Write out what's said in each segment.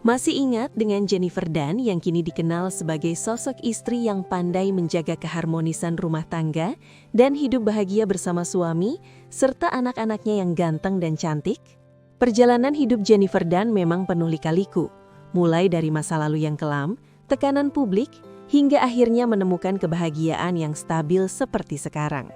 Masih ingat dengan Jennifer Dunn yang kini dikenal sebagai sosok istri yang pandai menjaga keharmonisan rumah tangga dan hidup bahagia bersama suami, serta anak-anaknya yang ganteng dan cantik? Perjalanan hidup Jennifer Dunn memang penuh lika-liku, mulai dari masa lalu yang kelam, tekanan publik, hingga akhirnya menemukan kebahagiaan yang stabil seperti sekarang.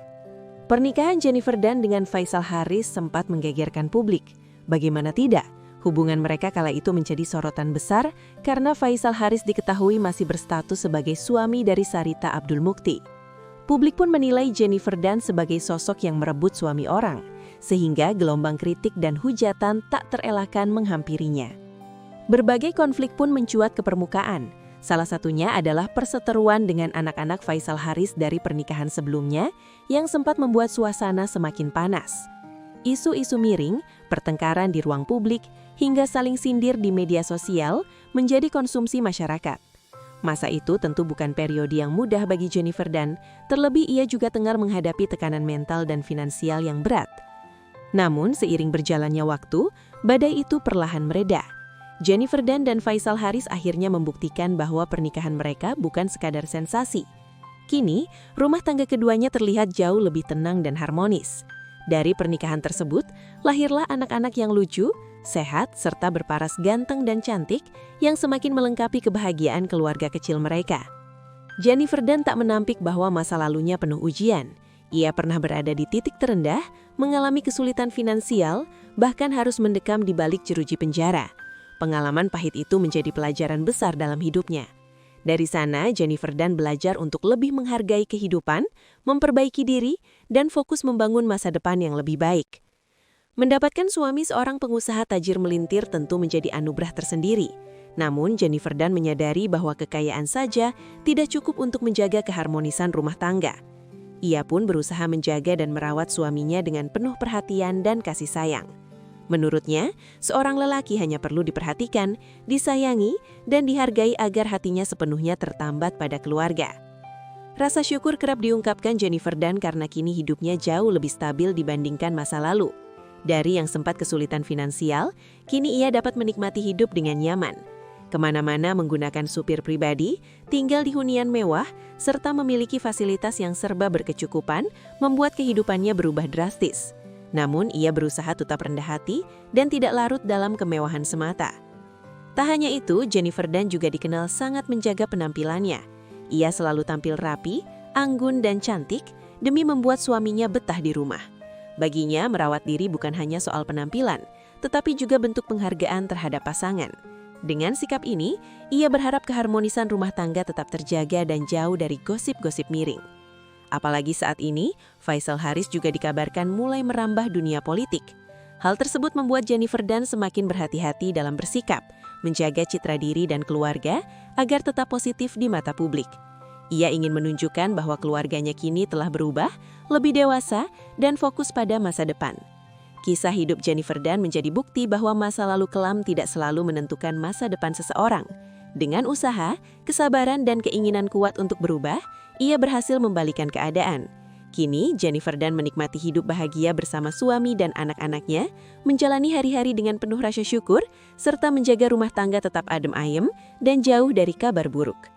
Pernikahan Jennifer Dunn dengan Faisal Haris sempat menggegerkan publik. Bagaimana tidak? Hubungan mereka kala itu menjadi sorotan besar karena Faisal Haris diketahui masih berstatus sebagai suami dari Sarita Abdul Mukti. Publik pun menilai Jennifer Dunn sebagai sosok yang merebut suami orang, sehingga gelombang kritik dan hujatan tak terelakkan menghampirinya. Berbagai konflik pun mencuat ke permukaan. Salah satunya adalah perseteruan dengan anak-anak Faisal Haris dari pernikahan sebelumnya yang sempat membuat suasana semakin panas. Isu-isu miring, pertengkaran di ruang publik, hingga saling sindir di media sosial menjadi konsumsi masyarakat. Masa itu tentu bukan periode yang mudah bagi Jennifer Dunn, terlebih ia juga tengah menghadapi tekanan mental dan finansial yang berat. Namun, seiring berjalannya waktu, badai itu perlahan mereda. Jennifer Dunn dan Faisal Haris akhirnya membuktikan bahwa pernikahan mereka bukan sekadar sensasi. Kini, rumah tangga keduanya terlihat jauh lebih tenang dan harmonis. Dari pernikahan tersebut, lahirlah anak-anak yang lucu, sehat, serta berparas ganteng dan cantik yang semakin melengkapi kebahagiaan keluarga kecil mereka. Jennifer Dunn tak menampik bahwa masa lalunya penuh ujian. Ia pernah berada di titik terendah, mengalami kesulitan finansial, bahkan harus mendekam di balik jeruji penjara. Pengalaman pahit itu menjadi pelajaran besar dalam hidupnya. Dari sana, Jennifer Dunn belajar untuk lebih menghargai kehidupan, memperbaiki diri, dan fokus membangun masa depan yang lebih baik. Mendapatkan suami seorang pengusaha tajir melintir tentu menjadi anugerah tersendiri. Namun, Jennifer Dunn menyadari bahwa kekayaan saja tidak cukup untuk menjaga keharmonisan rumah tangga. Ia pun berusaha menjaga dan merawat suaminya dengan penuh perhatian dan kasih sayang. Menurutnya, seorang lelaki hanya perlu diperhatikan, disayangi, dan dihargai agar hatinya sepenuhnya tertambat pada keluarga. Rasa syukur kerap diungkapkan Jennifer Dunn karena kini hidupnya jauh lebih stabil dibandingkan masa lalu. Dari yang sempat kesulitan finansial, kini ia dapat menikmati hidup dengan nyaman. Kemana-mana menggunakan supir pribadi, tinggal di hunian mewah, serta memiliki fasilitas yang serba berkecukupan, membuat kehidupannya berubah drastis. Namun, ia berusaha tetap rendah hati dan tidak larut dalam kemewahan semata. Tak hanya itu, Jennifer Dunn juga dikenal sangat menjaga penampilannya. Ia selalu tampil rapi, anggun, dan cantik demi membuat suaminya betah di rumah. Baginya, merawat diri bukan hanya soal penampilan, tetapi juga bentuk penghargaan terhadap pasangan. Dengan sikap ini, ia berharap keharmonisan rumah tangga tetap terjaga dan jauh dari gosip-gosip miring. Apalagi saat ini, Faisal Haris juga dikabarkan mulai merambah dunia politik. Hal tersebut membuat Jennifer Dunn semakin berhati-hati dalam bersikap, menjaga citra diri dan keluarga agar tetap positif di mata publik. Ia ingin menunjukkan bahwa keluarganya kini telah berubah, lebih dewasa, dan fokus pada masa depan. Kisah hidup Jennifer Dunn menjadi bukti bahwa masa lalu kelam tidak selalu menentukan masa depan seseorang. Dengan usaha, kesabaran, dan keinginan kuat untuk berubah, ia berhasil membalikan keadaan. Kini, Jennifer Dunn menikmati hidup bahagia bersama suami dan anak-anaknya, menjalani hari-hari dengan penuh rasa syukur, serta menjaga rumah tangga tetap adem ayem dan jauh dari kabar buruk.